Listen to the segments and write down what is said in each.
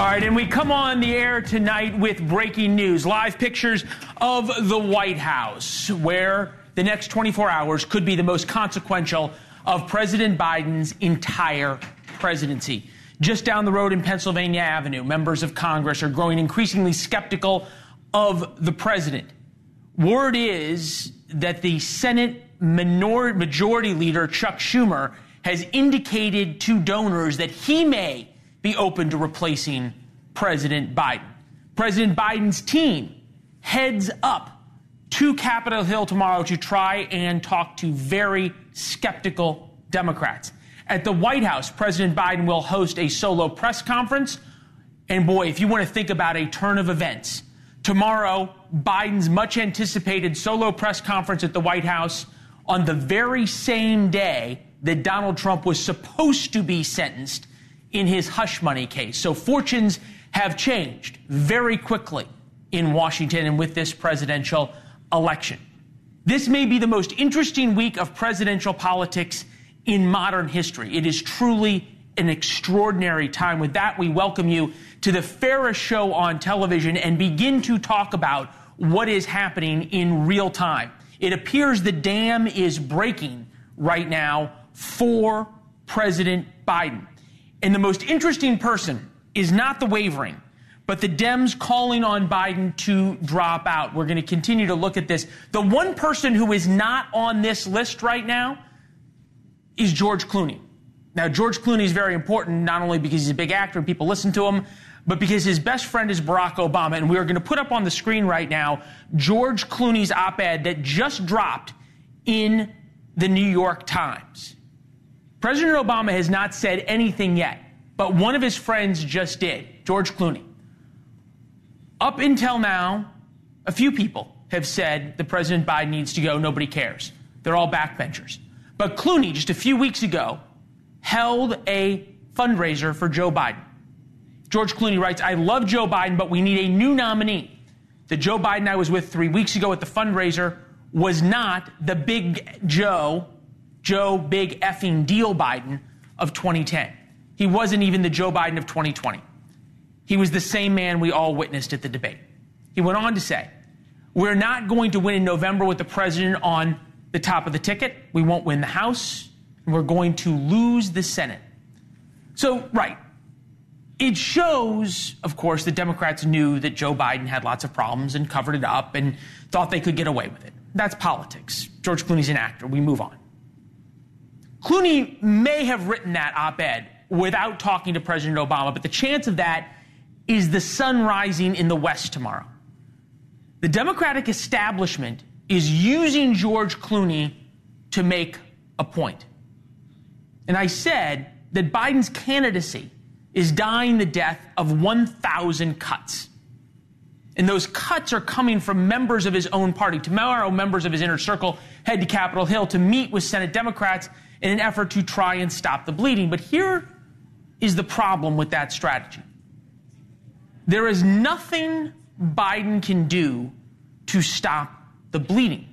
All right, and we come on the air tonight with breaking news. Live pictures of the White House, where the next 24 hours could be the most consequential of President Biden's entire presidency. Just down the road in Pennsylvania Avenue, members of Congress are growing increasingly skeptical of the president. Word is that the Senate Majority Leader, Chuck Schumer, has indicated to donors that he may be open to replacing President Biden. President Biden's team heads up to Capitol Hill tomorrow to try and talk to very skeptical Democrats. At the White House, President Biden will host a solo press conference. And boy, if you want to think about a turn of events, tomorrow, Biden's much anticipated solo press conference at the White House on the very same day that Donald Trump was supposed to be sentenced in his hush money case. So fortunes have changed very quickly in Washington and with this presidential election. This may be the most interesting week of presidential politics in modern history. It is truly an extraordinary time. With that, we welcome you to the fairest show on television and begin to talk about what is happening in real time. It appears the dam is breaking right now for President Biden. And the most interesting person is not the wavering, but the Dems calling on Biden to drop out. We're going to continue to look at this. The one person who is not on this list right now is George Clooney. Now, George Clooney is very important, not only because he's a big actor and people listen to him, but because his best friend is Barack Obama. And we are going to put up on the screen right now George Clooney's op-ed that just dropped in the New York Times. President Obama has not said anything yet, but one of his friends just did, George Clooney. Up until now, a few people have said that President Biden needs to go, nobody cares. They're all backbenchers. But Clooney, just a few weeks ago, held a fundraiser for Joe Biden. George Clooney writes, I love Joe Biden, but we need a new nominee. The Joe Biden I was with 3 weeks ago at the fundraiser was not the big Joe big effing deal Biden of 2010. He wasn't even the Joe Biden of 2020. He was the same man we all witnessed at the debate. He went on to say, we're not going to win in November with the president on the top of the ticket. We won't win the House, and we're going to lose the Senate. So, right. It shows, of course, the Democrats knew that Joe Biden had lots of problems and covered it up and thought they could get away with it. That's politics. George Clooney's an actor. We move on. Clooney may have written that op-ed without talking to President Obama, but the chance of that is the sun rising in the West tomorrow. The Democratic establishment is using George Clooney to make a point. And I said that Biden's candidacy is dying the death of 1,000 cuts. And those cuts are coming from members of his own party. Tomorrow, members of his inner circle head to Capitol Hill to meet with Senate Democrats in an effort to try and stop the bleeding. But here is the problem with that strategy. There is nothing Biden can do to stop the bleeding.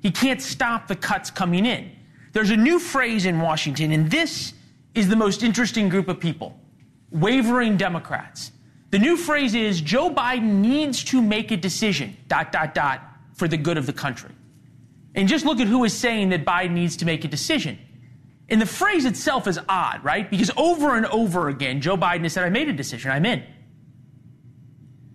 He can't stop the cuts coming in. There's a new phrase in Washington, and this is the most interesting group of people, wavering Democrats. The new phrase is Joe Biden needs to make a decision, ... for the good of the country. And just look at who is saying that Biden needs to make a decision. And the phrase itself is odd, right? Because over and over again, Joe Biden has said, I made a decision, I'm in.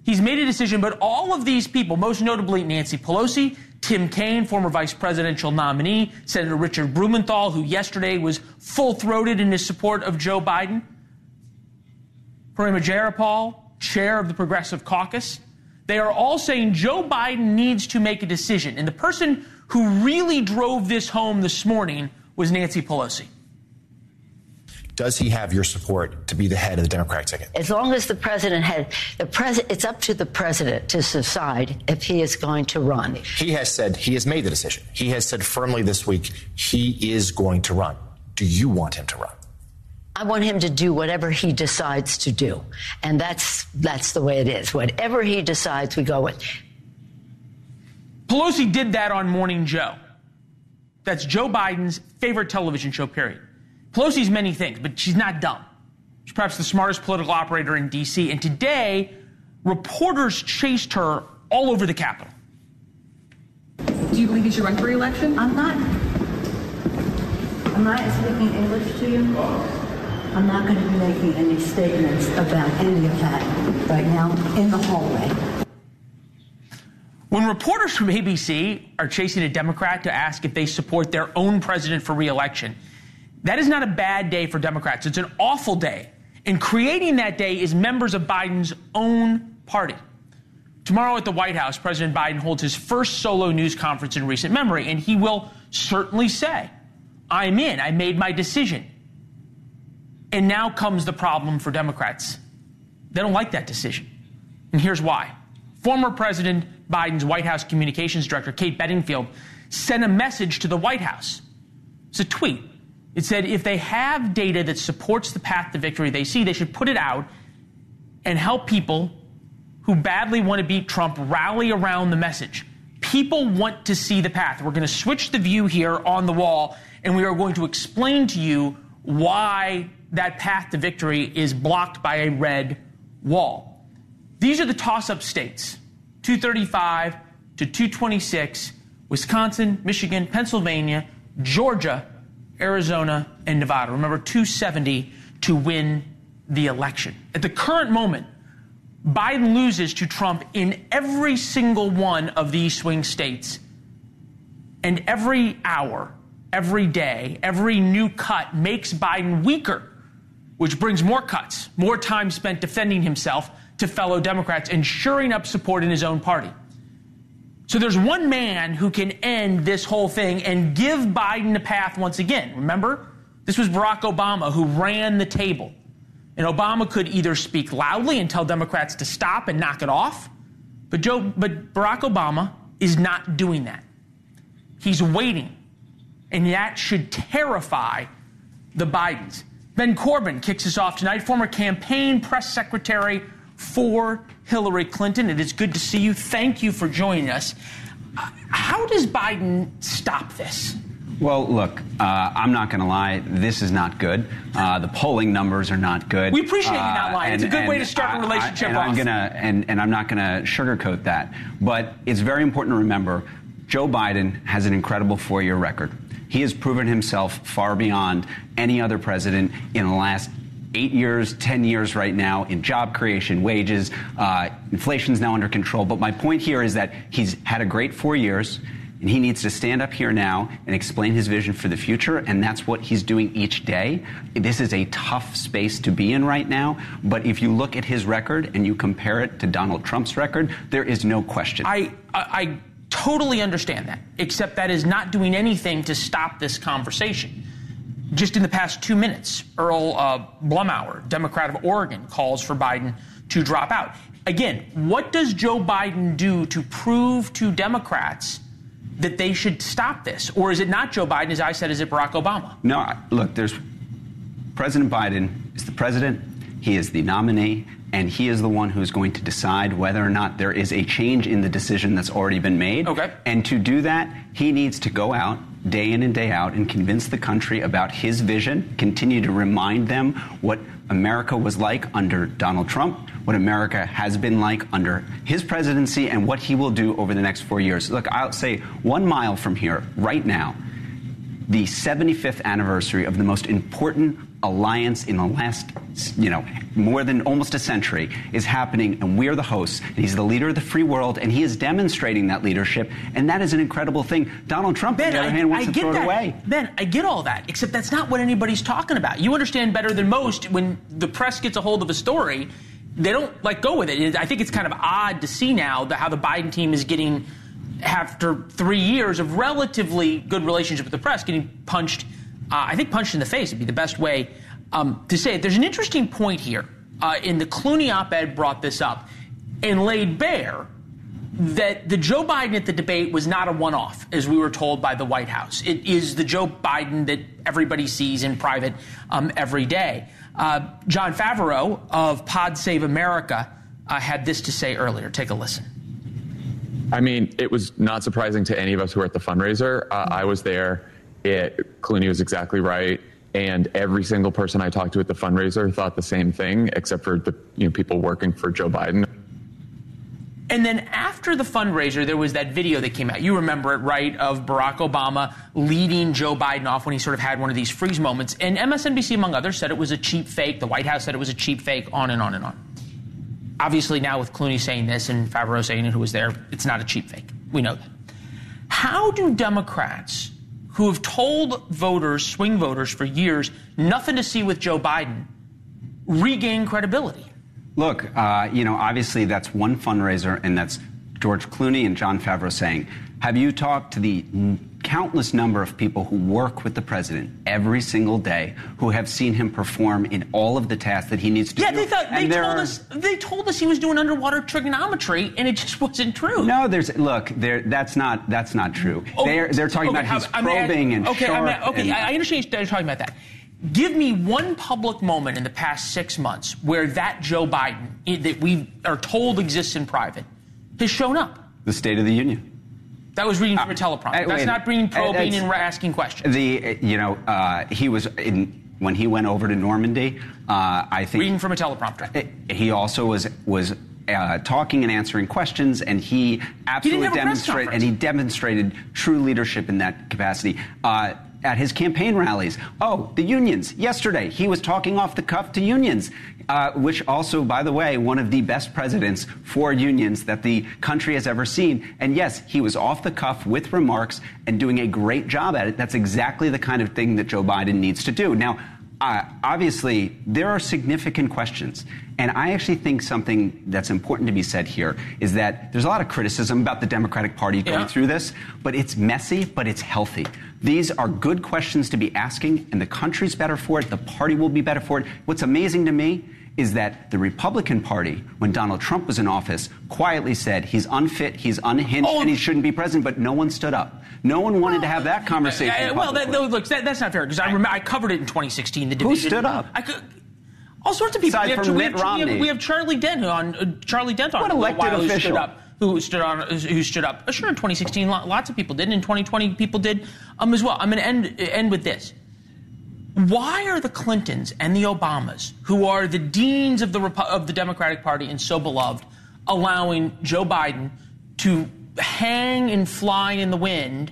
He's made a decision, but all of these people, most notably Nancy Pelosi, Tim Kaine, former vice presidential nominee, Senator Richard Blumenthal, who yesterday was full-throated in his support of Joe Biden, Prema Jayapal, chair of the Progressive Caucus, they are all saying Joe Biden needs to make a decision. And the person who really drove this home this morning was Nancy Pelosi. Does he have your support to be the head of the Democratic ticket? As long as the president it's up to the president to decide if he is going to run. He has said he has made the decision. He has said firmly this week he is going to run. Do you want him to run? I want him to do whatever he decides to do. And that's the way it is. Whatever he decides, we go with. Pelosi did that on Morning Joe. That's Joe Biden's favorite television show, period. Pelosi's many things, but she's not dumb. She's perhaps the smartest political operator in D.C. And today, reporters chased her all over the Capitol. Do you believe you should run for re-election? I'm not speaking English to you. I'm not going to be making any statements about any of that right now in the hallway. When reporters from ABC are chasing a Democrat to ask if they support their own president for re-election, that is not a bad day for Democrats. It's an awful day. And creating that day is members of Biden's own party. Tomorrow at the White House, President Biden holds his first solo news conference in recent memory, and he will certainly say, I'm in, I made my decision. And now comes the problem for Democrats. They don't like that decision. And here's why. Former President Biden's White House communications director, Kate Bedingfield, sent a message to the White House. It's a tweet. It said if they have data that supports the path to victory they see, they should put it out and help people who badly want to beat Trump rally around the message. People want to see the path. We're going to switch the view here on the wall, and we are going to explain to you why that path to victory is blocked by a red wall. These are the toss-up states, 235 to 226, Wisconsin, Michigan, Pennsylvania, Georgia, Arizona, and Nevada. Remember, 270 to win the election. At the current moment, Biden loses to Trump in every single one of these swing states. And every hour, every day, every new cut makes Biden weaker, which brings more cuts, more time spent defending himself to fellow Democrats and shoring up support in his own party. So there's one man who can end this whole thing and give Biden a path once again. Remember, this was Barack Obama who ran the table. And Obama could either speak loudly and tell Democrats to stop and knock it off, but Barack Obama is not doing that. He's waiting, and that should terrify the Bidens. Ben Corbin kicks us off tonight, former campaign press secretary for Hillary Clinton. It is good to see you. Thank you for joining us. How does Biden stop this? Well, look, I'm not going to lie. This is not good. The polling numbers are not good. We appreciate you not lying. It's a good way to start a relationship off. I'm not going to sugarcoat that. But it's very important to remember, Joe Biden has an incredible 4-year record. He has proven himself far beyond any other president in the last 8 years, 10 years right now in job creation, wages. Inflation's now under control. But my point here is that he's had a great 4 years. And he needs to stand up here now and explain his vision for the future, and that's what he's doing each day. This is a tough space to be in right now, but if you look at his record and you compare it to Donald Trump's record, there is no question. I totally understand that, except that is not doing anything to stop this conversation. Just in the past 2 minutes, Earl Blumauer, Democrat of Oregon, calls for Biden to drop out. Again, what does Joe Biden do to prove to Democrats that they should stop this? Or is it not Joe Biden, as I said, is it Barack Obama? No, look, President Biden is the president, he is the nominee, and he is the one who's going to decide whether or not there is a change in the decision that's already been made. Okay. And to do that, he needs to go out day in and day out and convince the country about his vision, continue to remind them what America was like under Donald Trump, what America has been like under his presidency, and what he will do over the next 4 years. Look, I'll say 1 mile from here, right now, the 75th anniversary of the most important alliance in the last, more than almost a century is happening, and we're the hosts. And he's the leader of the free world, and he is demonstrating that leadership, and that is an incredible thing. Donald Trump, on the other hand, wants to throw it away. Ben, I get all that, except that's not what anybody's talking about. You understand better than most when the press gets a hold of a story, they don't go with it. I think it's kind of odd to see now how the Biden team is getting, after 3 years of relatively good relationship with the press, getting punched. I think punched in the face would be the best way to say it. There's an interesting point here. In the Clooney op-ed brought this up and laid bare that the Joe Biden at the debate was not a one-off, as we were told by the White House. It is the Joe Biden that everybody sees in private every day. John Favreau of Pod Save America had this to say earlier. Take a listen. I mean, it was not surprising to any of us who were at the fundraiser. I was there. Clooney was exactly right. And every single person I talked to at the fundraiser thought the same thing, except for the people working for Joe Biden. And then after the fundraiser, there was that video that came out. You remember it, right, of Barack Obama leading Joe Biden off when he sort of had one of these freeze moments. And MSNBC, among others, said it was a cheap fake. The White House said it was a cheap fake, on and on and on. Obviously, now with Clooney saying this and Favreau saying it, who was there, it's not a cheap fake. We know that. How do Democrats who have told voters, swing voters for years, nothing to see with Joe Biden, regain credibility? Look, obviously that's one fundraiser, and that's George Clooney and Jon Favreau saying, have you talked to the countless number of people who work with the president every single day, who have seen him perform in all of the tasks that he needs to do? Yeah, they told us he was doing underwater trigonometry, and it just wasn't true. No, that's not true. Oh, they're talking about he's probing and sharp. I understand you're talking about that. Give me one public moment in the past 6 months where that Joe Biden, that we are told exists in private, has shown up. The State of the Union. That was reading from a teleprompter. That's not being probing and asking questions. He was when he went over to Normandy. I think reading from a teleprompter. He also was talking and answering questions, and he absolutely demonstrated true leadership in that capacity. At his campaign rallies. Oh, the unions. Yesterday, he was talking off the cuff to unions, which also, by the way, one of the best presidents for unions that the country has ever seen. And yes, he was off the cuff with remarks and doing a great job at it. That's exactly the kind of thing that Joe Biden needs to do. Now, obviously, there are significant questions. And I actually think something that's important to be said here is that there's a lot of criticism about the Democratic Party going through this, but it's messy, but it's healthy. These are good questions to be asking, and the country's better for it. The party will be better for it. What's amazing to me is that the Republican Party, when Donald Trump was in office, quietly said he's unfit, he's unhinged, and he shouldn't be president, but no one stood up. No one wanted to have that conversation. That's not fair, because I covered it in 2016. The division. Who stood up? All sorts of people. Aside from Mitt Romney. We have Charlie Dent on. What elected official? Who stood up? Sure, in 2016, lots of people did. And in 2020, people did as well. I'm going to end with this. Why are the Clintons and the Obamas, who are the deans of the Democratic Party and so beloved, allowing Joe Biden to hang and fly in the wind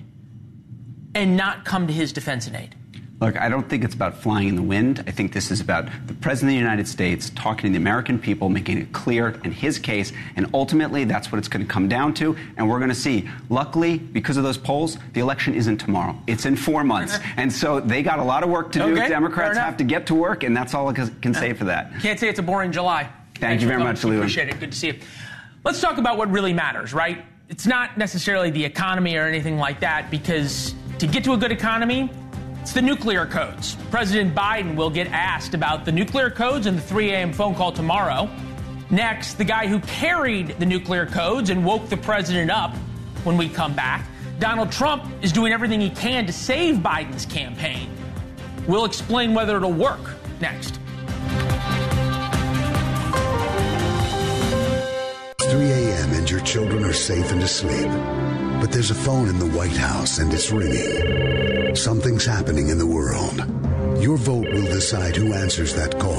and not come to his defense and aid? Look, I don't think it's about flying in the wind. I think this is about the President of the United States talking to the American people, making it clear in his case, and ultimately that's what it's going to come down to, and we're going to see. Luckily, because of those polls, the election isn't tomorrow. It's in 4 months, and so they got a lot of work to do. Democrats have to get to work, and that's all I can say for that. Can't say it's a boring July. Thank you very much, Leland. Appreciate it. Good to see you. Let's talk about what really matters, right? It's not necessarily the economy or anything like that, because to get to a good economy, it's the nuclear codes. President Biden will get asked about the nuclear codes in the 3 a.m. phone call tomorrow. Next, the guy who carried the nuclear codes and woke the president up when we come back. Donald Trump is doing everything he can to save Biden's campaign. We'll explain whether it'll work next. It's 3 a.m. and your children are safe and asleep. But there's a phone in the White House and it's ringing. Something's happening in the world. Your vote will decide who answers that call.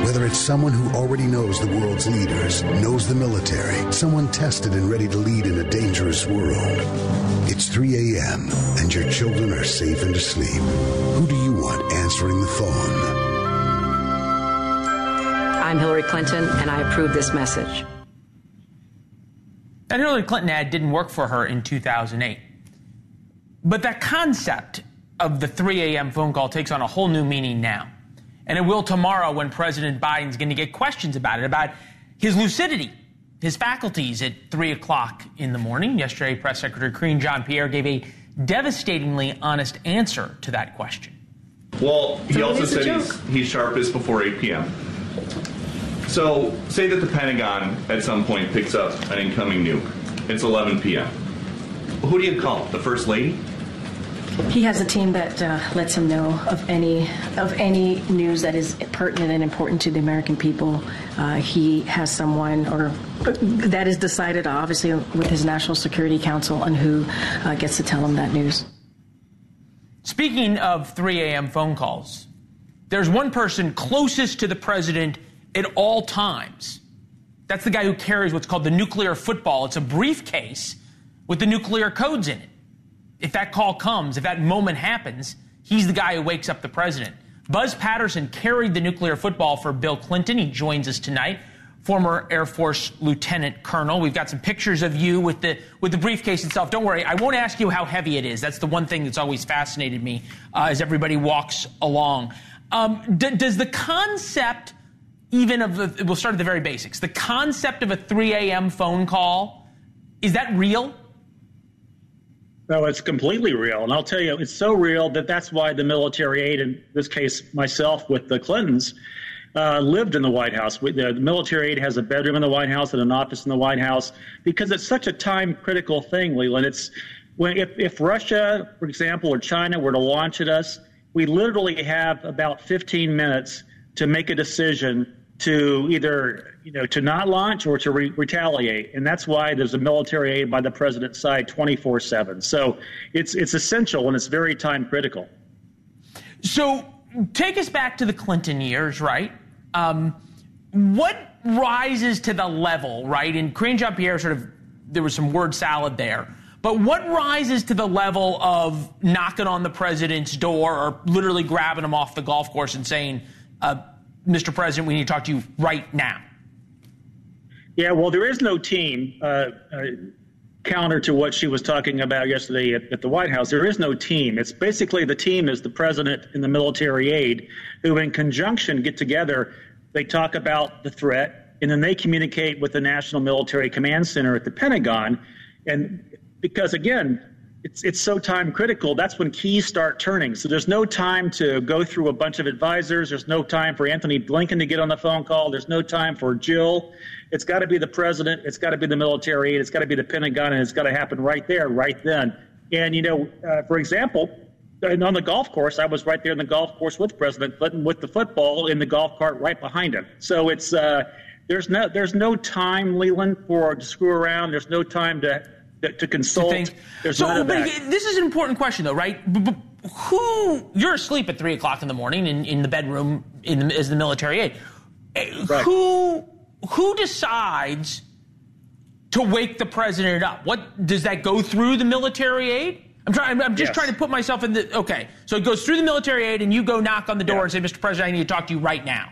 Whether it's someone who already knows the world's leaders, knows the military, someone tested and ready to lead in a dangerous world. It's 3 a.m. and your children are safe and asleep. Who do you want answering the phone? I'm Hillary Clinton, and I approve this message. That Hillary Clinton ad didn't work for her in 2008. But that concept of the 3 a.m. phone call takes on a whole new meaning now. And it will tomorrow when President Biden's going to get questions about it, about his lucidity, his faculties at 3 o'clock in the morning. Yesterday, Press Secretary Karine Jean-Pierre gave a devastatingly honest answer to that question. Well, he also said he's sharpest before 8 p.m. So say that the Pentagon at some point picks up an incoming nuke. It's 11 p.m. Who do you call? The First Lady? He has a team that lets him know of any news that is pertinent and important to the American people. He has someone that is decided, obviously, with his National Security Council on who gets to tell him that news. Speaking of 3 a.m. phone calls, there's one person closest to the president at all times. That's the guy who carries what's called the nuclear football. It's a briefcase with the nuclear codes in it. If that call comes, if that moment happens, he's the guy who wakes up the president. Buzz Patterson carried the nuclear football for Bill Clinton. He joins us tonight. Former Air Force Lieutenant Colonel. We've got some pictures of you with the briefcase itself. Don't worry, I won't ask you how heavy it is. That's the one thing that's always fascinated me as everybody walks along. Does the concept even of we'll start at the very basics, the concept of a 3 a.m. phone call, is that real? No, it's completely real. And I'll tell you, it's so real that that's why the military aide, in this case myself with the Clintons, lived in the White House. The military aide has a bedroom in the White House and an office in the White House because it's such a time-critical thing, Leland. It's if Russia, for example, or China were to launch at us, we literally have about 15 minutes to make a decision to either, to not launch or to retaliate. And that's why there's a military aid by the president's side 24/7. So it's essential and it's very time-critical. So take us back to the Clinton years, right? What rises to the level, right? And Karine Jean-Pierre there was some word salad there. But what rises to the level of knocking on the president's door or literally grabbing him off the golf course and saying, Mr. President, we need to talk to you right now? Yeah, well, there is no team counter to what she was talking about yesterday at the White House. There is no team. It's basically the team is the president and the military aide who in conjunction get together. They talk about the threat, and then they communicate with the National Military Command Center at the Pentagon. And because, again, it's so time critical, that's when keys start turning. So there's no time to go through a bunch of advisors. There's no time for Anthony Blinken to get on the phone call. There's no time for Jill. It's got to be the president. It's got to be the military aide. It's got to be the Pentagon, and it's got to happen right there, right then. And, for example, on the golf course, I was right there in the golf course with President Clinton with the football in the golf cart right behind him. So it's there's no time, Leland, to screw around. There's no time to consult. This is an important question, though, right? You're asleep at 3 o'clock in the morning in the bedroom as the military aide. Right. Who decides to wake the president up? What does that go through the military aide? I'm just trying to put myself in the. Okay, so it goes through the military aide, and you go knock on the door and say, Mr. President, I need to talk to you right now.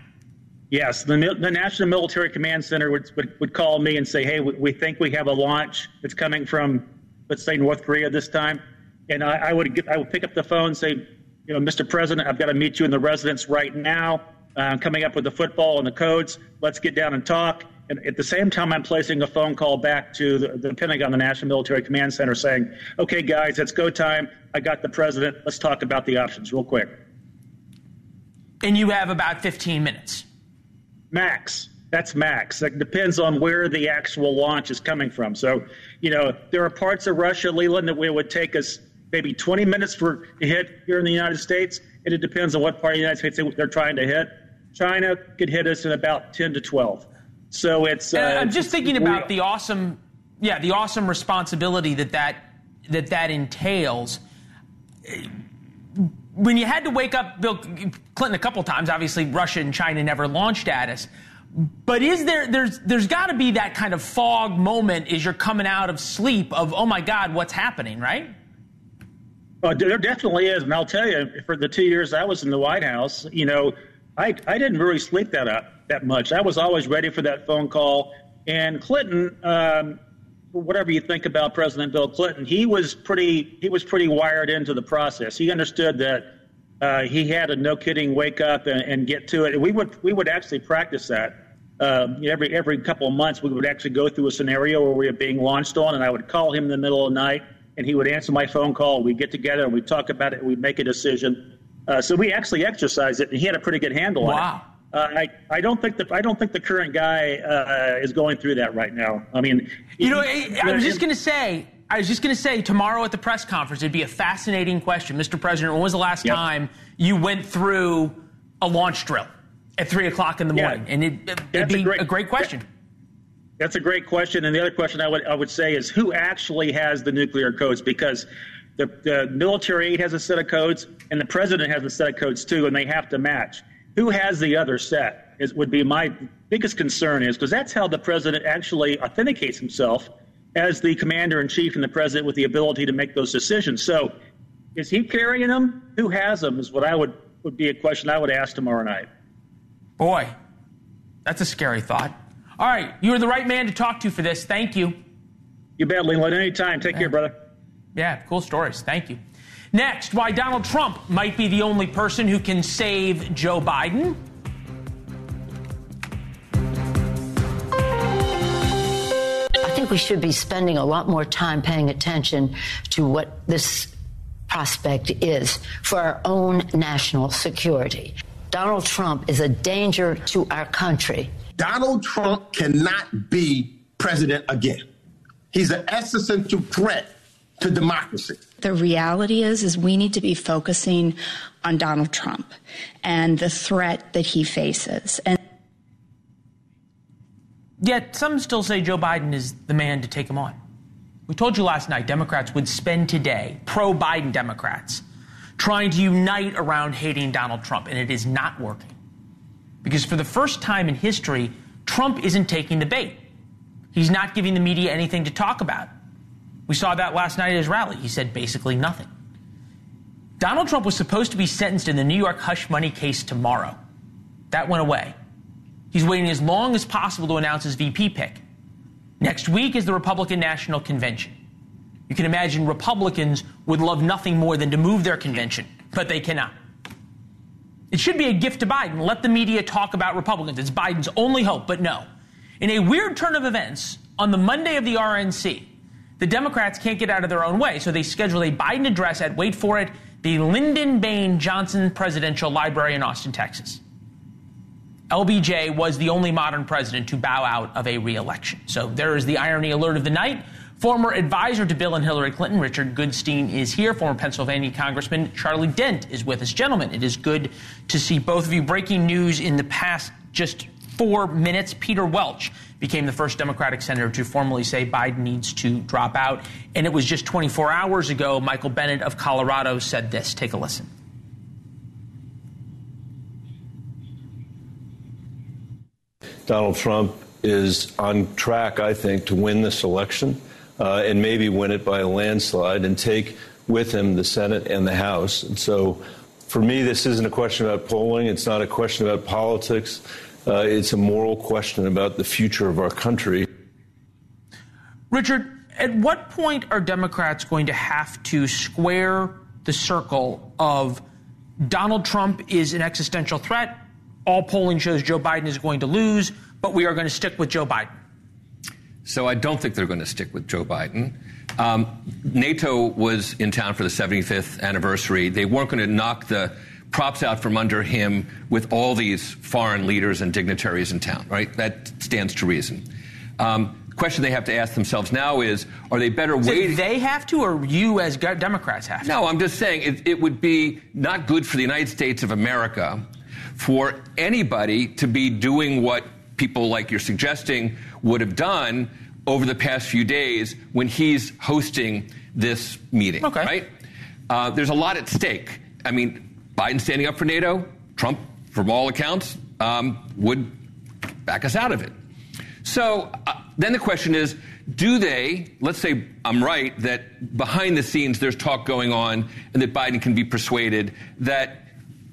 Yes, the National Military Command Center would call me and say, hey, we think we have a launch that's coming from, let's say, North Korea this time. And I would pick up the phone and say, Mr. President, I've got to meet you in the residence right now. I'm coming up with the football and the codes. Let's get down and talk. And at the same time, I'm placing a phone call back to the Pentagon, the National Military Command Center, saying, okay, guys, it's go time. I got the president. Let's talk about the options real quick. And you have about 15 minutes. Max. That's max. That depends on where the actual launch is coming from. So, there are parts of Russia, Leland, that it would take us maybe 20 minutes to hit here in the United States. And it depends on what part of the United States they're trying to hit. China could hit us in about 10 to 12. So it's. I'm just thinking about the awesome responsibility that entails. When you had to wake up Bill Clinton a couple times, obviously Russia and China never launched at us. But there's got to be that kind of fog moment as you're coming out of sleep of, oh my God, what's happening, right? There definitely is. And I'll tell you, for the 2 years I was in the White House, I didn't really sleep that much. I was always ready for that phone call. And Clinton, whatever you think about President Bill Clinton, he was pretty wired into the process. He understood that he had to no kidding wake up and get to it. And we would actually practice that every couple of months. We would actually go through a scenario where we were being launched on, and I would call him in the middle of the night, and he would answer my phone call. We'd get together and we'd talk about it. And we'd make a decision. So we actually exercised it, and he had a pretty good handle on it. Wow. I don't think the current guy is going through that right now. I mean, I was just going to say tomorrow at the press conference, it'd be a fascinating question. Mr. President, when was the last time you went through a launch drill at 3 o'clock in the morning? And it'd be a great question. That's a great question. And the other question I would say is who actually has the nuclear codes? Because The military aid has a set of codes, and the president has a set of codes too, and they have to match. Who has the other set would be my biggest concern, is because that's how the president actually authenticates himself as the commander-in-chief and the president with the ability to make those decisions. So is he carrying them? Who has them is what would be a question I would ask tomorrow night. Boy, that's a scary thought. All right, you were the right man to talk to for this. Thank you. You bet, Leland. Anytime. Take care, brother. Yeah, cool stories. Thank you. Next, why Donald Trump might be the only person who can save Joe Biden. I think we should be spending a lot more time paying attention to what this prospect is for our own national security. Donald Trump is a danger to our country. Donald Trump cannot be president again. He's an existential threat to democracy. The reality is we need to be focusing on Donald Trump and the threat that he faces. And yet some still say Joe Biden is the man to take him on. We told you last night Democrats would spend today, pro-Biden Democrats, trying to unite around hating Donald Trump, and it is not working. Because for the first time in history, Trump isn't taking the bait. He's not giving the media anything to talk about. We saw that last night at his rally. He said basically nothing. Donald Trump was supposed to be sentenced in the New York hush money case tomorrow. That went away. He's waiting as long as possible to announce his VP pick. Next week is the Republican National Convention. You can imagine Republicans would love nothing more than to move their convention, but they cannot. It should be a gift to Biden. Let the media talk about Republicans. It's Biden's only hope, but no. In a weird turn of events, on the Monday of the RNC, the Democrats can't get out of their own way, so they scheduled a Biden address at, wait for it, the Lyndon Baines Johnson Presidential Library in Austin, Texas. LBJ was the only modern president to bow out of a re-election. So there is the irony alert of the night. Former advisor to Bill and Hillary Clinton, Richard Goodstein, is here. Former Pennsylvania Congressman Charlie Dent is with us. Gentlemen, it is good to see both of you. Breaking news in the past just 4 minutes. Peter Welch became the first Democratic senator to formally say Biden needs to drop out. And it was just 24 hours ago, Michael Bennet of Colorado said this. Take a listen. Donald Trump is on track, I think, to win this election and maybe win it by a landslide and take with him the Senate and the House. And so for me, this isn't a question about polling. It's not a question about politics. It's a moral question about the future of our country. Richard, at what point are Democrats going to have to square the circle of Donald Trump is an existential threat? All polling shows Joe Biden is going to lose, but we are going to stick with Joe Biden. So I don't think they're going to stick with Joe Biden. NATO was in town for the 75th anniversary. They weren't going to knock the props out from under him with all these foreign leaders and dignitaries in town, right? That stands to reason. The question they have to ask themselves now is, are they better waiting? They have to, or you as Democrats have to? No, I'm just saying it would be not good for the United States of America for anybody to be doing what people like you're suggesting would have done over the past few days when he's hosting this meeting, right? There's a lot at stake. I mean, Biden standing up for NATO, Trump, from all accounts, would back us out of it. So then the question is, do they, let's say I'm right, that behind the scenes there's talk going on and that Biden can be persuaded that,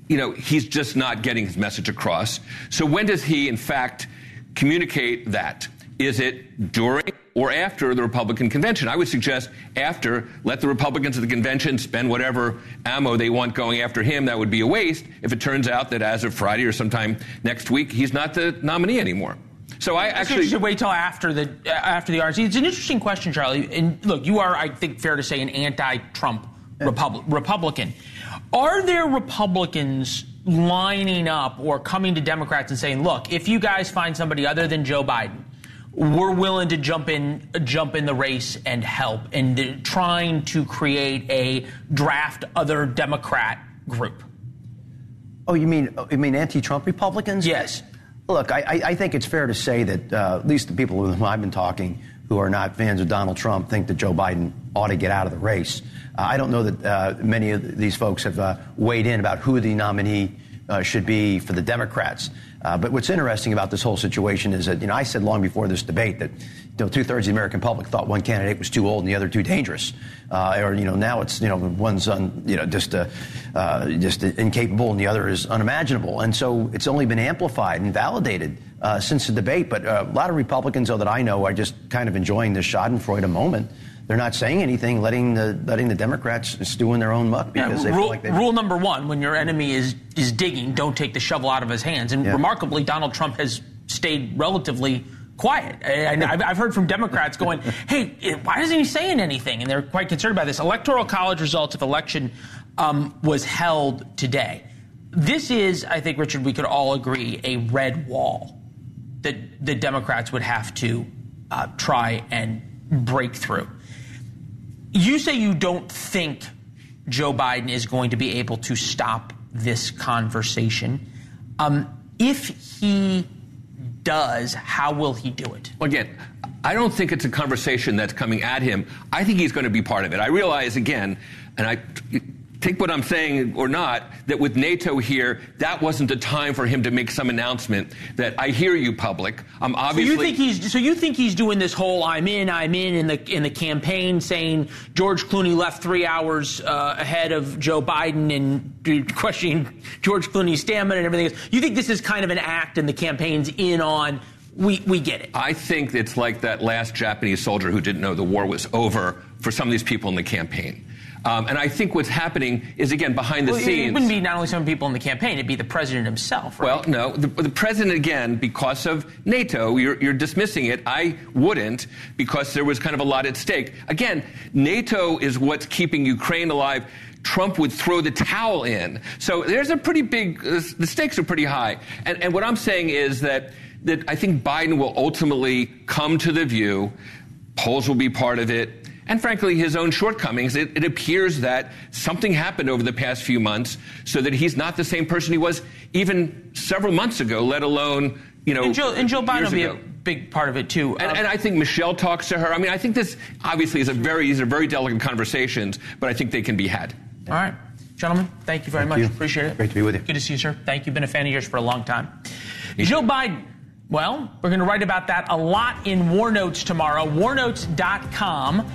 you know, he's just not getting his message across. So when does he, in fact, communicate that? Is it during or after the Republican convention? I would suggest after. Let the Republicans of the convention spend whatever ammo they want going after him. That would be a waste if it turns out that as of Friday or sometime next week, he's not the nominee anymore. So I actually should wait till after the RNC. It's an interesting question, Charlie. And look, you are, I think, fair to say, an anti-Trump Republican. Are there Republicans lining up or coming to Democrats and saying, look, if you guys find somebody other than Joe Biden, we're willing to jump in the race and help, and trying to create a draft other Democrat group? Oh, you mean anti-Trump Republicans? Yes. Look, I think it's fair to say that at least the people with whom I've been talking who are not fans of Donald Trump think that Joe Biden ought to get out of the race. I don't know that many of these folks have weighed in about who the nominee should be for the Democrats. But what's interesting about this whole situation is that, I said long before this debate that, 2/3 of the American public thought one candidate was too old and the other too dangerous. Now it's, one's just incapable and the other is unimaginable. And so it's only been amplified and validated since the debate. But a lot of Republicans, though, that I know are just kind of enjoying this Schadenfreude moment. They're not saying anything, letting the Democrats stew in their own muck because they feel like they. Rule number one: when your enemy is digging, don't take the shovel out of his hands. And remarkably, Donald Trump has stayed relatively quiet. I've heard from Democrats going, "Hey, why isn't he saying anything?" And they're quite concerned about this. Electoral college results of election was held today. This is, I think, Richard, we could all agree, a red wall that the Democrats would have to try and break through. You say you don't think Joe Biden is going to be able to stop this conversation. If he does, how will he do it? Well, again, I don't think it's a conversation that's coming at him. I think he's going to be part of it. I realize, again, and I take what I'm saying or not, that with NATO here, that wasn't the time for him to make some announcement that I hear you, public. Obviously. So you think he's doing this whole I'm in the campaign, saying George Clooney left 3 hours ahead of Joe Biden and questioning George Clooney's stamina and everything else. You think this is kind of an act and the campaign's in on? We get it. I think it's like that last Japanese soldier who didn't know the war was over for some of these people in the campaign. And I think what's happening is, again, behind the scenes. It wouldn't be not only some people in the campaign, it'd be the president himself, right? Well, no. The president, again, because of NATO, you're dismissing it. I wouldn't, because there was kind of a lot at stake. Again, NATO is what's keeping Ukraine alive. Trump would throw the towel in. So there's a pretty big, the stakes are pretty high. And what I'm saying is that I think Biden will ultimately come to the view, polls will be part of it, and frankly, his own shortcomings. It appears that something happened over the past few months so that he's not the same person he was even several months ago, let alone, And Joe Biden will be a big part of it, too. And I think Michelle talks to her. I mean, I think this obviously is these are very delicate conversations, but I think they can be had. All right. Gentlemen, thank you very much. Appreciate it. Great to be with you. Good to see you, sir. Thank you. Been a fan of yours for a long time. Joe Biden. Well, we're going to write about that a lot in War Notes tomorrow. warnotes.com.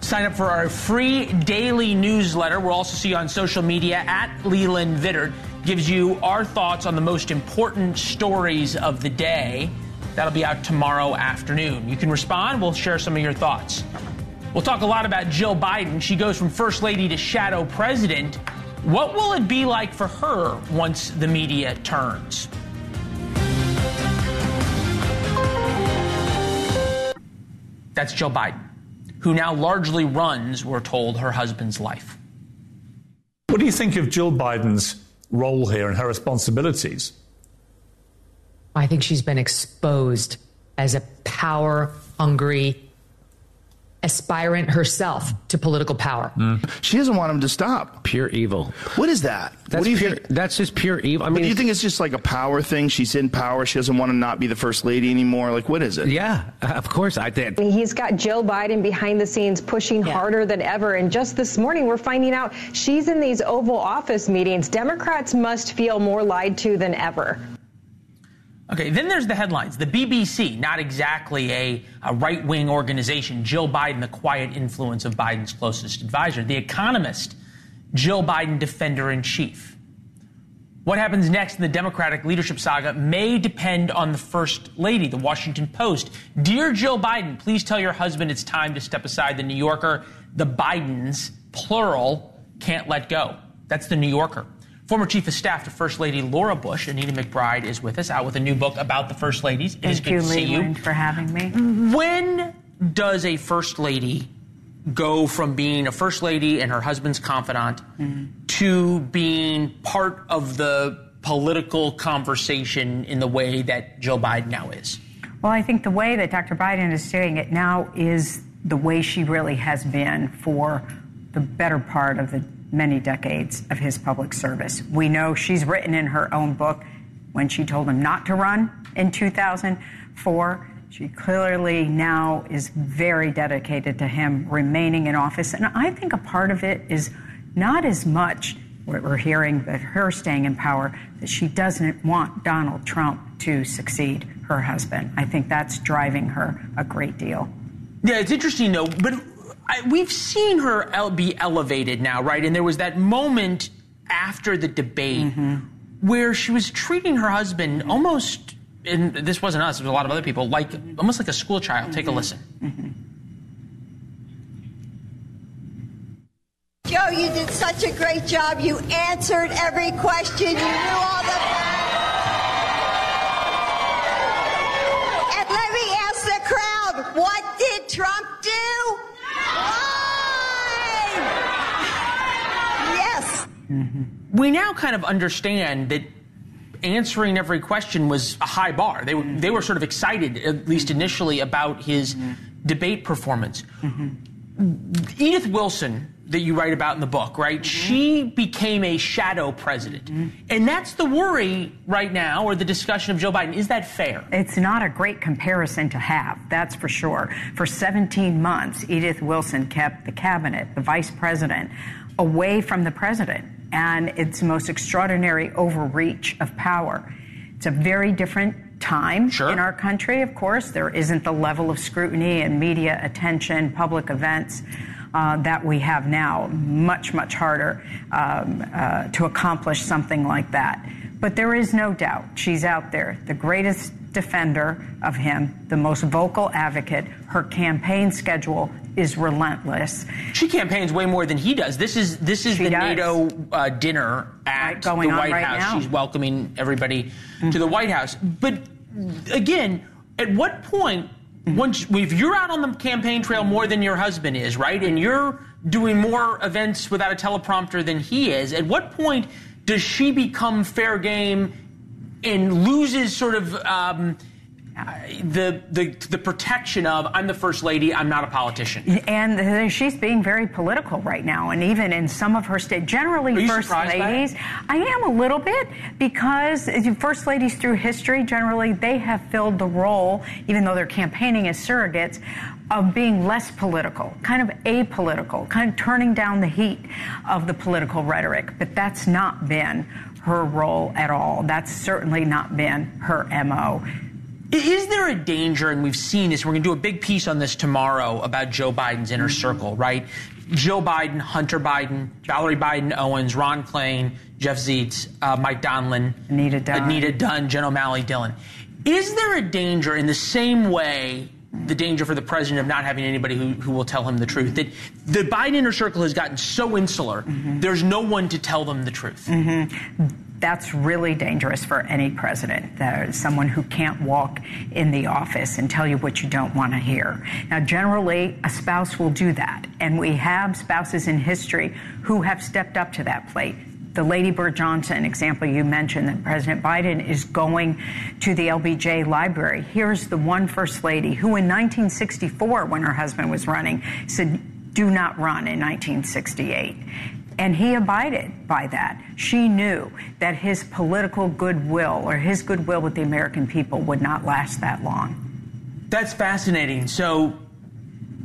Sign up for our free daily newsletter. We'll also see you on social media at Leland Vittert. Gives you our thoughts on the most important stories of the day. That'll be out tomorrow afternoon. You can respond. We'll share some of your thoughts. We'll talk a lot about Jill Biden. She goes from first lady to shadow president. What will it be like for her once the media turns? That's Jill Biden, who now largely runs, we're told, her husband's life. What do you think of Jill Biden's role here and her responsibilities? I think she's been exposed as a power-hungry aspirant herself to political power. She doesn't want him to stop. Pure evil. What is that? That's that's just pure evil. I mean, do you think it's just like a power thing? She's in power. She doesn't want to not be the first lady anymore. Like, what is it? Yeah, of course I did. He's got Jill Biden behind the scenes pushing harder than ever. And just this morning, we're finding out she's in these Oval Office meetings. Democrats must feel more lied to than ever. Okay, then there's the headlines. The BBC, not exactly a right-wing organization. Jill Biden, the quiet influence of Biden's closest advisor. The Economist, Jill Biden, defender-in-chief. What happens next in the Democratic leadership saga may depend on the First Lady. The Washington Post. Dear Jill Biden, please tell your husband it's time to step aside. The New Yorker, the Bidens, plural, can't let go. That's the New Yorker. Former Chief of Staff to First Lady Laura Bush, Anita McBride, is with us, out with a new book about the First Ladies. It is good to see you. Thank you, Leland, for having me. When does a First Lady go from being a First Lady and her husband's confidant to being part of the political conversation in the way that Joe Biden now is? Well, I think the way that Dr. Biden is doing it now is the way she really has been for the better part of the many decades of his public service. We know she's written in her own book when she told him not to run in 2004 She clearly now is very dedicated to him remaining in office. And I think a part of it is not as much what we're hearing that her staying in power, that she doesn't want Donald Trump to succeed her husband. I think that's driving her a great deal. Yeah, it's interesting, though, but we've seen her be elevated now, right? And there was that moment after the debate where she was treating her husband almost, and this wasn't us, it was a lot of other people, like almost like a school child. Take a listen. Joe, you did such a great job. You answered every question. You knew all the facts. And let me ask the crowd, what did Trump do? Why? Yes. We now kind of understand that answering every question was a high bar. They were sort of excited, at least initially, about his debate performance. Edith Wilson, that you write about in the book, right? She became a shadow president. And that's the worry right now, or the discussion of Joe Biden. Is that fair? It's not a great comparison to have, that's for sure. For 17 months, Edith Wilson kept the cabinet, the vice president, away from the president. And it's the most extraordinary overreach of power. It's a very different time in our country, of course. There isn't the level of scrutiny and media attention, public events that we have now. Much, much harder to accomplish something like that. But there is no doubt she's out there, the greatest defender of him, the most vocal advocate. Her campaign schedule is relentless. She campaigns way more than he does. This is the NATO dinner at the White House. Now. She's welcoming everybody to the White House. But again, at what point, if you're out on the campaign trail more than your husband is, right, and you're doing more events without a teleprompter than he is, at what point does she become fair game and loses sort of the protection of, I'm the first lady, I'm not a politician? And she's being very political right now, and even in some of her state, generally first ladies. I am a little bit, because first ladies through history, generally, they have filled the role, even though they're campaigning as surrogates, of being less political, kind of apolitical, kind of turning down the heat of the political rhetoric. But that's not been her role at all. That's certainly not been her MO. Is there a danger, and we've seen this, we're going to do a big piece on this tomorrow about Joe Biden's inner circle, right? Joe Biden, Hunter Biden, Valerie Biden Owens, Ron Klain, Jeff Zients, Mike Donilon, Anita Dunn, Jen O'Malley Dillon. Is there a danger in the same way, the danger for the president of not having anybody who will tell him the truth, that the Biden inner circle has gotten so insular, there's no one to tell them the truth? That's really dangerous for any president. There's someone who can't walk in the office and tell you what you don't want to hear. Now, generally, a spouse will do that. And we have spouses in history who have stepped up to that plate. The Lady Bird Johnson example you mentioned, that President Biden is going to the LBJ library. Here's the one first lady who in 1964, when her husband was running, said, do not run in 1968. And he abided by that. She knew that his political goodwill, or his goodwill with the American people, would not last that long. That's fascinating. So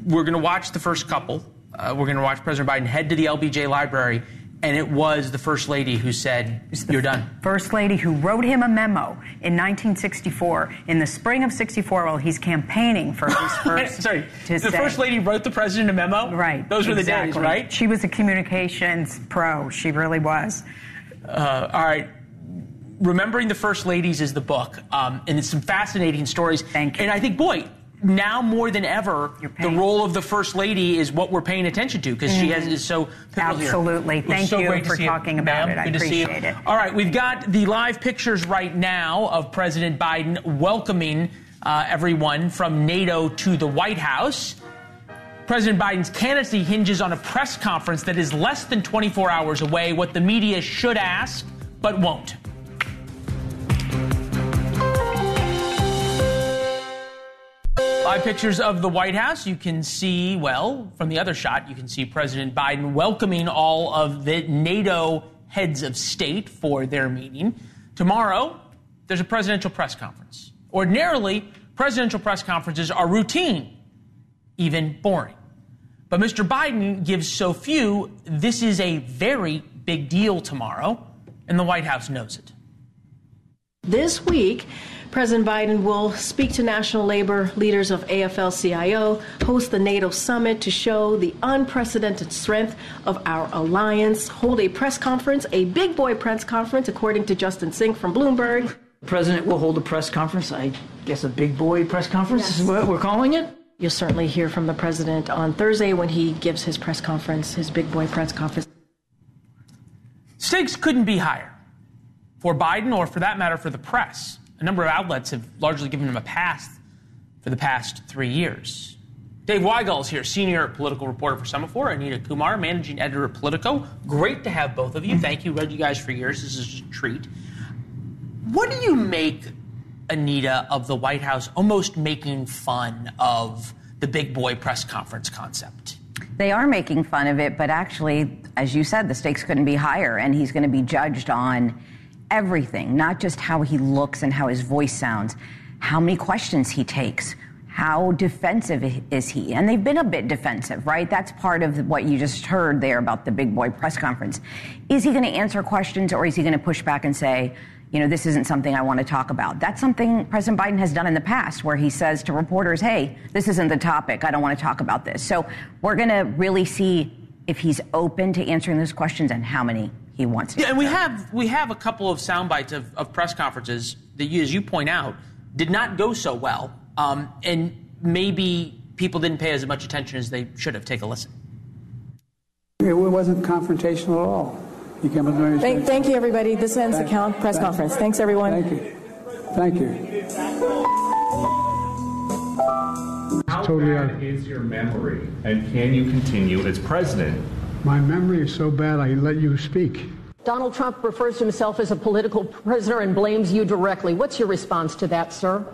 we're going to watch the first couple. We're going to watch President Biden head to the LBJ library. And it was the First Lady who said, you're done. First Lady who wrote him a memo in 1964, in the spring of 64, while he's campaigning for his first. Sorry, the First Lady wrote the president a memo? Right. Those were the days, right? She was a communications pro. She really was. All right. Remembering the First Ladies is the book. And it's some fascinating stories. Thank you. And I think, boy, now more than ever, the role of the First Lady is what we're paying attention to, because she is so pivotal here. Absolutely. Thank you for talking about it. I appreciate it. All right, we've got the live pictures right now of President Biden welcoming everyone from NATO to the White House. President Biden's candidacy hinges on a press conference that is less than 24 hours away, what the media should ask but won't. Live pictures of the White House. You can see, well, from the other shot, you can see President Biden welcoming all of the NATO heads of state for their meeting. Tomorrow, there's a presidential press conference. Ordinarily, presidential press conferences are routine, even boring. But Mr. Biden gives so few, this is a very big deal tomorrow, and the White House knows it. This week, President Biden will speak to national labor leaders of AFL-CIO, host the NATO summit to show the unprecedented strength of our alliance, hold a press conference, a big boy press conference, according to Justin Sink from Bloomberg. The president will hold a press conference, I guess a big boy press conference is what we're calling it. You'll certainly hear from the president on Thursday when he gives his press conference, his big boy press conference. Stakes couldn't be higher for Biden, or for that matter, for the press. A number of outlets have largely given him a pass for the past 3 years. Dave Weigel is here, senior political reporter for Semaphore. Anita Kumar, managing editor of Politico. Great to have both of you. Thank you. Read you guys for years. This is a treat. What do you make, Anita, of the White House almost making fun of the big boy press conference concept? They are making fun of it, but actually, as you said, the stakes couldn't be higher, and he's going to be judged on everything, not just how he looks and how his voice sounds, how many questions he takes, how defensive is he? And they've been a bit defensive, right? That's part of what you just heard there about the big boy press conference. Is he going to answer questions, or is he going to push back and say, you know, this isn't something I want to talk about? That's something President Biden has done in the past, where he says to reporters, hey, this isn't the topic. I don't want to talk about this. So we're going to really see if he's open to answering those questions and how many he wants to. Yeah, and we have a couple of sound bites of press conferences that, as you point out, did not go so well. And maybe people didn't pay as much attention as they should have. Take a listen. It wasn't confrontational at all. You came up with Thank you, everybody. This ends the press conference. Thanks, everyone. Thank you. Thank you. How bad is your memory, and can you continue as president? My memory is so bad I let you speak. Donald Trump refers to himself as a political prisoner and blames you directly. What's your response to that, sir?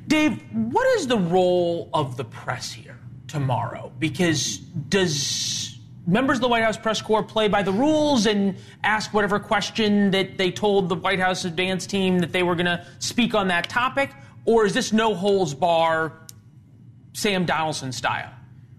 Dave, what is the role of the press here tomorrow? Because does members of the White House press corps play by the rules and ask whatever question that they told the White House advance team that they were going to speak on that topic? Or is this no holds bar, Sam Donaldson style?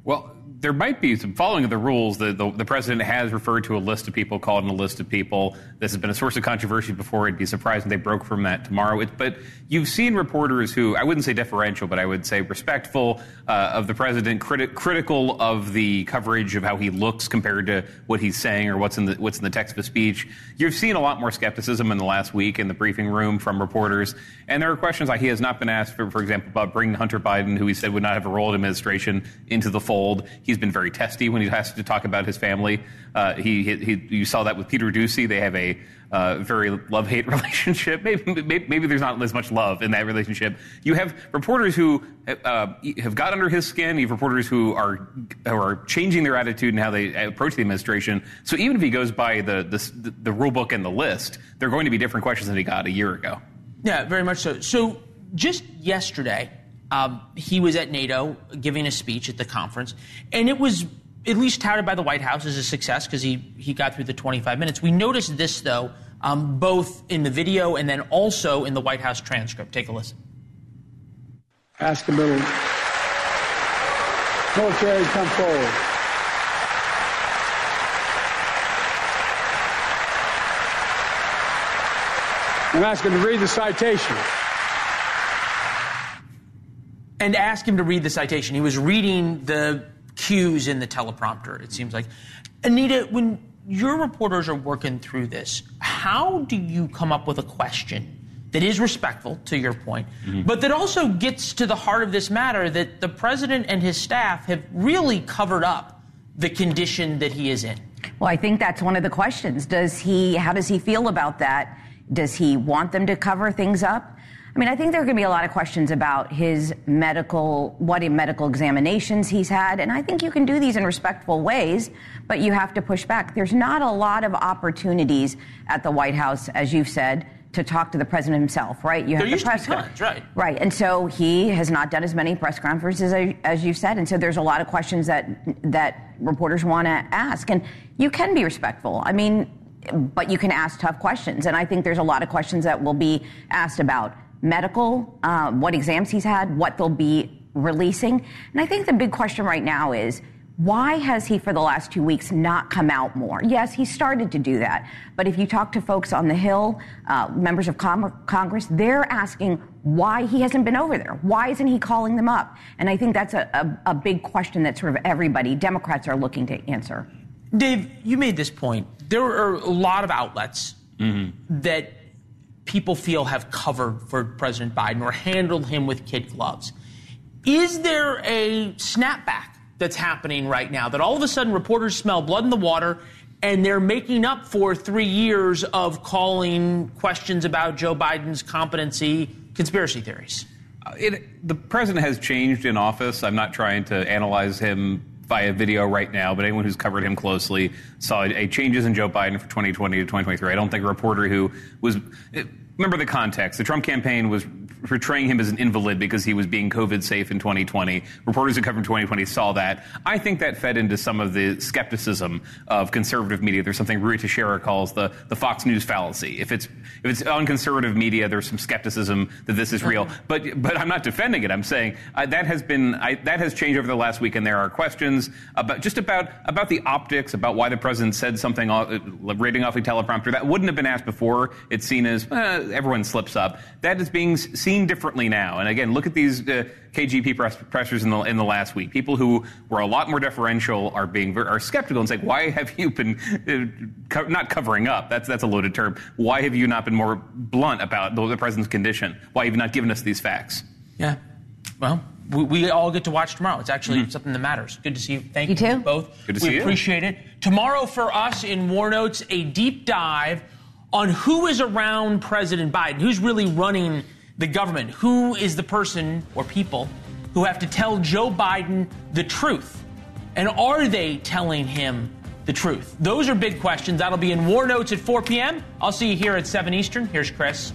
Well, there might be some following of the rules. The president has referred to a list of people, called in a list of people. This has been a source of controversy before. It'd be surprising they broke from that tomorrow. But you've seen reporters who, I wouldn't say deferential, but I would say respectful of the president, critical of the coverage of how he looks compared to what he's saying or what's in the text of a speech. You've seen a lot more skepticism in the last week in the briefing room from reporters. And there are questions like he has not been asked, for example, about bringing Hunter Biden, who he said would not have a role in administration, into the fold. He's been very testy when he has to talk about his family. You saw that with Peter Doocy. They have a very love-hate relationship. Maybe there's not as much love in that relationship. You have reporters who have got under his skin. You have reporters who are changing their attitude and how they approach the administration. So even if he goes by the rule book and the list, there are going to be different questions than he got a year ago. Yeah, very much so. So just yesterday, he was at NATO giving a speech at the conference, and it was at least touted by the White House as a success because he got through the 25 minutes. We noticed this, though, both in the video and then also in the White House transcript. Take a listen. Ask a little military come forward. I'm asking to read the citation. And ask him to read the citation. He was reading the cues in the teleprompter, it seems like. Anita, when your reporters are working through this, how do you come up with a question that is respectful, to your point, but that also gets to the heart of this matter, that the president and his staff have really covered up the condition that he is in? Well, I think that's one of the questions. How does he feel about that? Does he want them to cover things up? I mean, I think there are going to be a lot of questions about his medical examinations he's had. And I think you can do these in respectful ways, but you have to push back. There's not a lot of opportunities at the White House, as you've said, to talk to the president himself, right? You have the press conference, right? Right. And so he has not done as many press conferences as you said. And so there's a lot of questions that reporters want to ask. And you can be respectful. I mean, but you can ask tough questions. And I think there's a lot of questions that will be asked about medical, what exams he's had, what they'll be releasing. And I think the big question right now is, why has he, for the last 2 weeks, not come out more? Yes, he started to do that. But if you talk to folks on the Hill, members of Congress, they're asking why he hasn't been over there. Why isn't he calling them up? And I think that's a big question that sort of everybody, Democrats, are looking to answer. Dave, you made this point. There are a lot of outlets that people feel have covered for President Biden or handled him with kid gloves. Is there a snapback that's happening right now, that all of a sudden reporters smell blood in the water and they're making up for 3 years of calling questions about Joe Biden's competency conspiracy theories? The president has changed in office. I'm not trying to analyze him via video right now, but anyone who's covered him closely saw a changes in Joe Biden for 2020 to 2023. I don't think a reporter who was... Remember the context. The Trump campaign was portraying him as an invalid because he was being COVID safe in 2020. Reporters who covered 2020 saw that. I think that fed into some of the skepticism of conservative media. There's something Rui Teixeira calls the Fox News fallacy. If it's on conservative media, there's some skepticism that this is real. But I'm not defending it. I'm saying that has changed over the last week, and there are questions about the optics, about why the president said something reading off a teleprompter that wouldn't have been asked before. It's seen as everyone slips up. That is being seen differently now. And again, look at these KGP pressers in the last week. People who were a lot more deferential are skeptical and say, why have you been not covering up? That's a loaded term. Why have you not been more blunt about the president's condition? Why have you not given us these facts? Yeah. Well, we all get to watch tomorrow. It's actually something that matters. Good to see you. Thank you both. Good to see you. We appreciate it. Tomorrow for us in War Notes, a deep dive on who is around President Biden, who's really running the government, who is the person or people who have to tell Joe Biden the truth, and are they telling him the truth? Those are big questions. That'll be in War Notes at 4 p.m. I'll see you here at 7 Eastern. Here's Chris.